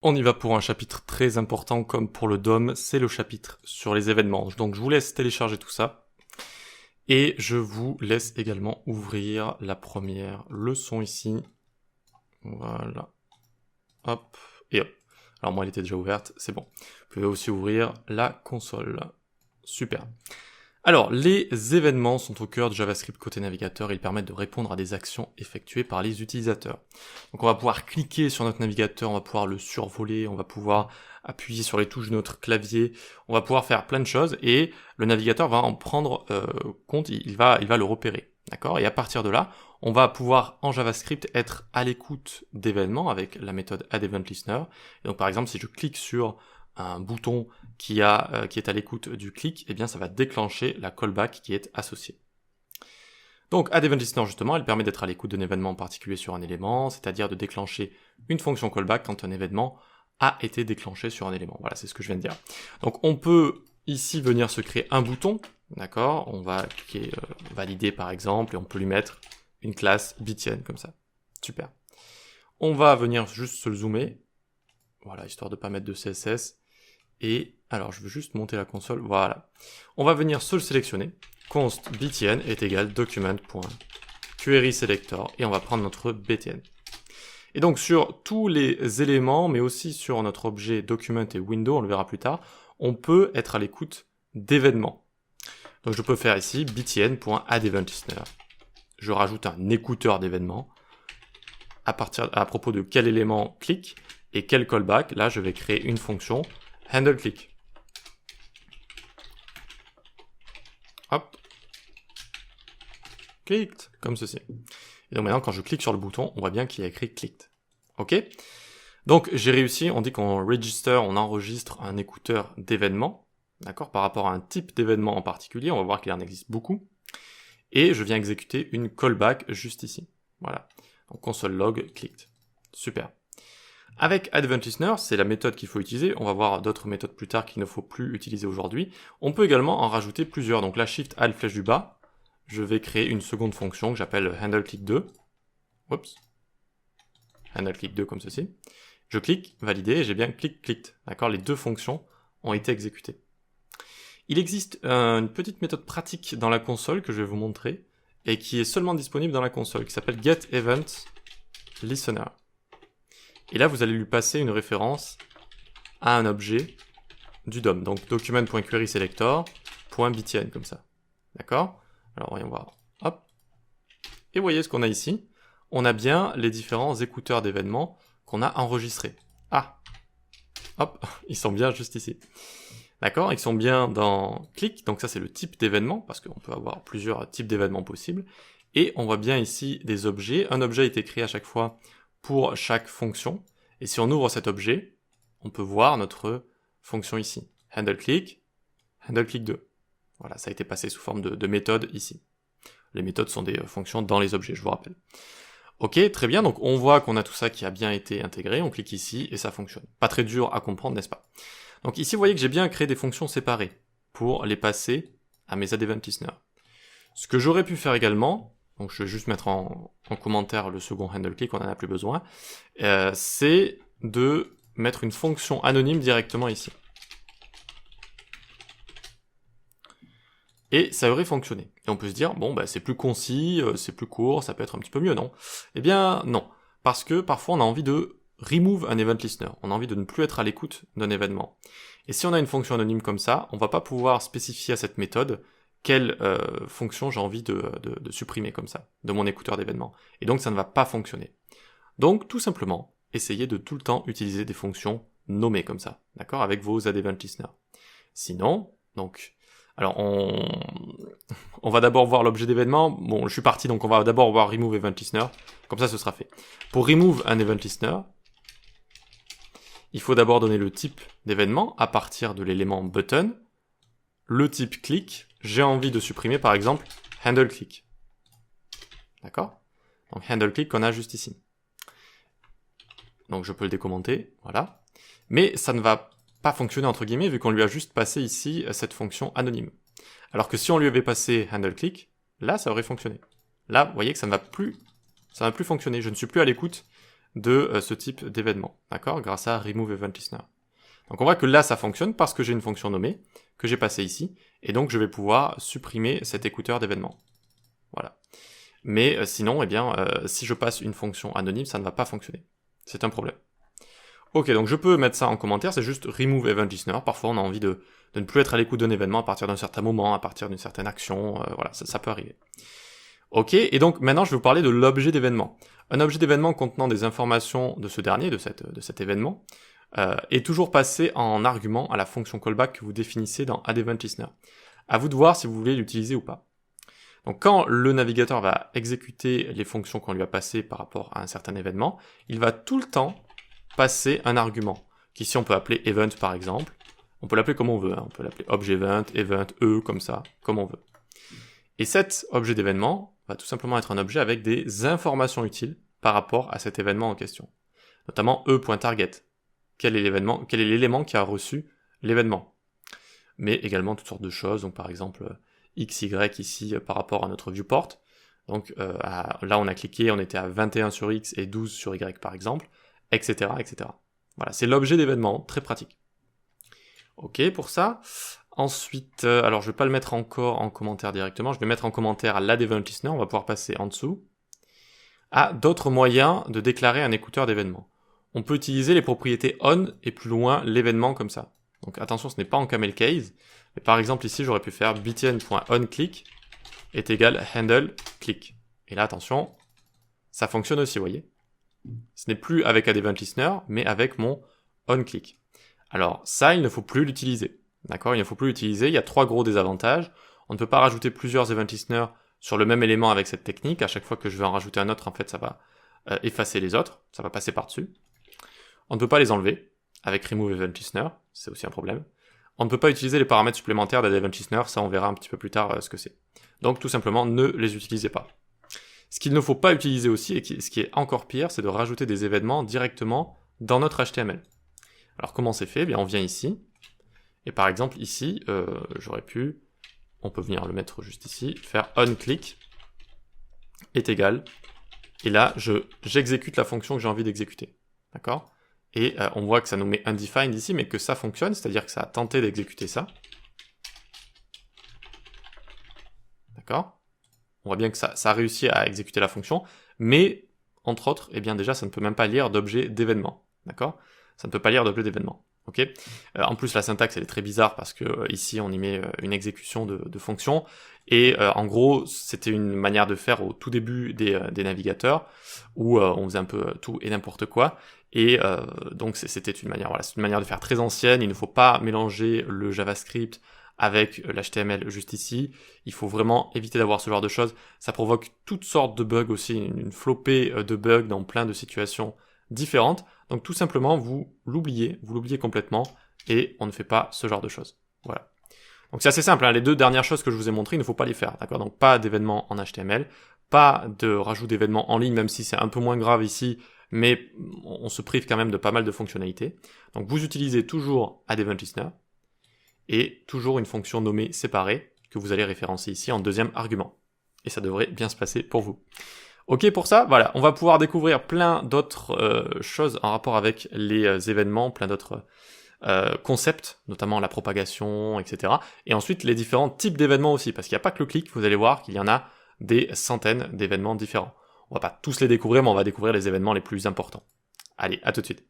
On y va pour un chapitre très important comme pour le DOM, c'est le chapitre sur les événements. Donc je vous laisse télécharger tout ça. Et je vous laisse également ouvrir la première leçon ici. Voilà. Hop. Et hop. Alors moi elle était déjà ouverte, c'est bon. Vous pouvez aussi ouvrir la console. Super. Alors, les événements sont au cœur de JavaScript côté navigateur et ils permettent de répondre à des actions effectuées par les utilisateurs. Donc on va pouvoir cliquer sur notre navigateur, on va pouvoir le survoler, on va pouvoir appuyer sur les touches de notre clavier, on va pouvoir faire plein de choses et le navigateur va en prendre compte, il va le repérer. D'accord ? Et à partir de là, on va pouvoir en JavaScript être à l'écoute d'événements avec la méthode addEventListener. Et donc par exemple, si je clique sur un bouton qui est à l'écoute du clic, eh bien ça va déclencher la callback qui est associée. Donc addEventListener justement, elle permet d'être à l'écoute d'un événement en particulier sur un élément, c'est-à-dire de déclencher une fonction callback quand un événement a été déclenché sur un élément. Voilà, c'est ce que je viens de dire. Donc on peut ici venir se créer un bouton, d'accord ? On va cliquer valider par exemple, et on peut lui mettre une classe Btn comme ça. Super. On va venir juste se le zoomer, voilà, histoire de pas mettre de CSS. Et alors, je veux juste monter la console, voilà. On va venir se le sélectionner. Const btn est égal document.querySelector et on va prendre notre btn. Et donc sur tous les éléments, mais aussi sur notre objet document et window, on le verra plus tard, on peut être à l'écoute d'événements. Donc je peux faire ici btn.addEventListener. Je rajoute un écouteur d'événements à propos de quel élément clique et quel callback. Là, je vais créer une fonction handleClick. Hop. Clicked, comme ceci. Et donc maintenant, quand je clique sur le bouton, on voit bien qu'il y a écrit clicked. Ok ? Donc j'ai réussi, on dit qu'on register, on enregistre un écouteur d'événements, d'accord, par rapport à un type d'événement en particulier, on va voir qu'il en existe beaucoup. Et je viens exécuter une callback juste ici. Voilà. Donc console log clicked. Super. Avec addEventListener, c'est la méthode qu'il faut utiliser. On va voir d'autres méthodes plus tard qu'il ne faut plus utiliser aujourd'hui. On peut également en rajouter plusieurs. Donc la Shift Alt flèche du bas, je vais créer une seconde fonction que j'appelle handleClick2. Oups. handleClick2 comme ceci. Je clique, valider, et j'ai bien clicked. D'accord, les deux fonctions ont été exécutées. Il existe une petite méthode pratique dans la console que je vais vous montrer et qui est seulement disponible dans la console, qui s'appelle getEventListener. Et là, vous allez lui passer une référence à un objet du DOM. Donc, document.querySelector.btn, comme ça. D'accord ? Alors, voyons voir. Hop. Et vous voyez ce qu'on a ici. On a bien les différents écouteurs d'événements qu'on a enregistrés. Ah. Hop. Ils sont bien juste ici. D'accord ? Ils sont bien dans click. Donc, ça, c'est le type d'événement, parce qu'on peut avoir plusieurs types d'événements possibles. Et on voit bien ici des objets. Un objet a été créé à chaque fois pour chaque fonction. Et si on ouvre cet objet, on peut voir notre fonction ici. handleClick, handleClick2. Voilà, ça a été passé sous forme de méthode ici. Les méthodes sont des fonctions dans les objets, je vous rappelle. Ok, très bien, donc on voit qu'on a tout ça qui a bien été intégré, on clique ici et ça fonctionne. Pas très dur à comprendre, n'est-ce pas? Donc ici, vous voyez que j'ai bien créé des fonctions séparées pour les passer à mes addEventListener. Ce que j'aurais pu faire également, donc je vais juste mettre en commentaire le second handleClick, on n'en a plus besoin, c'est de mettre une fonction anonyme directement ici. Et ça aurait fonctionné. Et on peut se dire, bon, bah, c'est plus concis, c'est plus court, ça peut être un petit peu mieux, non? Eh bien, non. Parce que parfois, on a envie de remove un event listener. On a envie de ne plus être à l'écoute d'un événement. Et si on a une fonction anonyme comme ça, on va pas pouvoir spécifier à cette méthode quelle fonction j'ai envie de supprimer comme ça, de mon écouteur d'événements. Et donc, ça ne va pas fonctionner. Donc, tout simplement, essayez de tout le temps utiliser des fonctions nommées comme ça, d'accord, avec vos addEventListener. Sinon, donc, alors on va d'abord voir l'objet d'événement. Bon, je suis parti, donc on va d'abord voir remove event listener. Comme ça, ce sera fait. Pour remove un event listener, il faut d'abord donner le type d'événement à partir de l'élément button, le type click. J'ai envie de supprimer, par exemple, handleClick. D'accord ? Donc handleClick qu'on a juste ici. Donc je peux le décommenter, voilà. Mais ça ne va pas fonctionner entre guillemets vu qu'on lui a juste passé ici cette fonction anonyme. Alors que si on lui avait passé handleClick, là ça aurait fonctionné. Là, vous voyez que ça ne va plus fonctionner. Je ne suis plus à l'écoute de ce type d'événement, d'accord, grâce à Remove Event Listener. Donc on voit que là ça fonctionne parce que j'ai une fonction nommée, que j'ai passée ici, et donc je vais pouvoir supprimer cet écouteur d'événements. Voilà. Mais sinon, eh bien, si je passe une fonction anonyme, ça ne va pas fonctionner. C'est un problème. Ok, donc je peux mettre ça en commentaire, c'est juste Remove Event Listener. Parfois on a envie de ne plus être à l'écoute d'un événement à partir d'un certain moment, à partir d'une certaine action, voilà, ça peut arriver. Ok, et donc maintenant je vais vous parler de l'objet d'événement. Un objet d'événement contenant des informations de ce dernier, de cet événement, est toujours passé en argument à la fonction callback que vous définissez dans AddEventListener. À vous de voir si vous voulez l'utiliser ou pas. Donc quand le navigateur va exécuter les fonctions qu'on lui a passées par rapport à un certain événement, il va tout le temps passer un argument, qu'ici on peut appeler event par exemple. On peut l'appeler comme on veut, hein. On peut l'appeler objet event, comme ça, comme on veut. Et cet objet d'événement va tout simplement être un objet avec des informations utiles par rapport à cet événement en question. Notamment e.target. Quel est l'élément qui a reçu l'événement. Mais également toutes sortes de choses, donc par exemple x, y ici par rapport à notre viewport. Donc là on a cliqué, on était à 21 sur x et 12 sur y par exemple, etc. etc. Voilà, c'est l'objet d'événement, très pratique. Ok pour ça. Ensuite, alors je vais pas le mettre encore en commentaire directement, je vais mettre en commentaire à l'AddEventListener, on va pouvoir passer en dessous, à d'autres moyens de déclarer un écouteur d'événement. On peut utiliser les propriétés on et plus loin l'événement comme ça. Donc attention, ce n'est pas en camel case, mais par exemple ici j'aurais pu faire btn.onClick est égal handle click. Et là attention, ça fonctionne aussi, vous voyez. Ce n'est plus avec AddEventListener, mais avec mon onClick. Alors ça, il ne faut plus l'utiliser. D'accord, il ne faut plus l'utiliser, il y a 3 gros désavantages. On ne peut pas rajouter plusieurs event listeners sur le même élément avec cette technique. À chaque fois que je vais en rajouter un autre, en fait, ça va effacer les autres, ça va passer par-dessus. On ne peut pas les enlever avec Remove Event Listener, c'est aussi un problème. On ne peut pas utiliser les paramètres supplémentaires d'AddEvent Listener, ça on verra un petit peu plus tard ce que c'est. Donc tout simplement, ne les utilisez pas. Ce qu'il ne faut pas utiliser aussi, et ce qui est encore pire, c'est de rajouter des événements directement dans notre HTML. Alors comment c'est fait ? Eh bien, on vient ici, et par exemple ici, on peut venir le mettre juste ici, faire onClick est égal, et là j'exécute la fonction que j'ai envie d'exécuter, d'accord ? Et on voit que ça nous met undefined ici, mais que ça fonctionne, c'est-à-dire que ça a tenté d'exécuter ça, d'accord ? On voit bien que ça a réussi à exécuter la fonction, mais entre autres, eh bien déjà ça ne peut même pas lire d'objet d'événement, d'accord ? Ça ne peut pas lire d'objet d'événement. Ok. En plus la syntaxe elle est très bizarre parce que ici on y met une exécution de fonction et en gros c'était une manière de faire au tout début des navigateurs où on faisait un peu tout et n'importe quoi et donc c'était une manière, voilà, c'est une manière de faire très ancienne. Il ne faut pas mélanger le JavaScript avec l'HTML juste ici, il faut vraiment éviter d'avoir ce genre de choses, ça provoque toutes sortes de bugs aussi, une flopée de bugs dans plein de situations différentes. Donc tout simplement, vous l'oubliez complètement, et on ne fait pas ce genre de choses. Voilà. Donc c'est assez simple, hein. Les 2 dernières choses que je vous ai montrées, il ne faut pas les faire, d'accord ? Donc pas d'événements en HTML, pas de rajout d'événements en ligne, même si c'est un peu moins grave ici, mais on se prive quand même de pas mal de fonctionnalités. Donc vous utilisez toujours AddEventListener, et toujours une fonction nommée séparée, que vous allez référencer ici en 2e argument. Et ça devrait bien se passer pour vous. Ok pour ça, voilà, on va pouvoir découvrir plein d'autres choses en rapport avec les événements, plein d'autres concepts, notamment la propagation, etc. Et ensuite les différents types d'événements aussi, parce qu'il n'y a pas que le clic, vous allez voir qu'il y en a des centaines d'événements différents. On va pas tous les découvrir, mais on va découvrir les événements les plus importants. Allez, à tout de suite.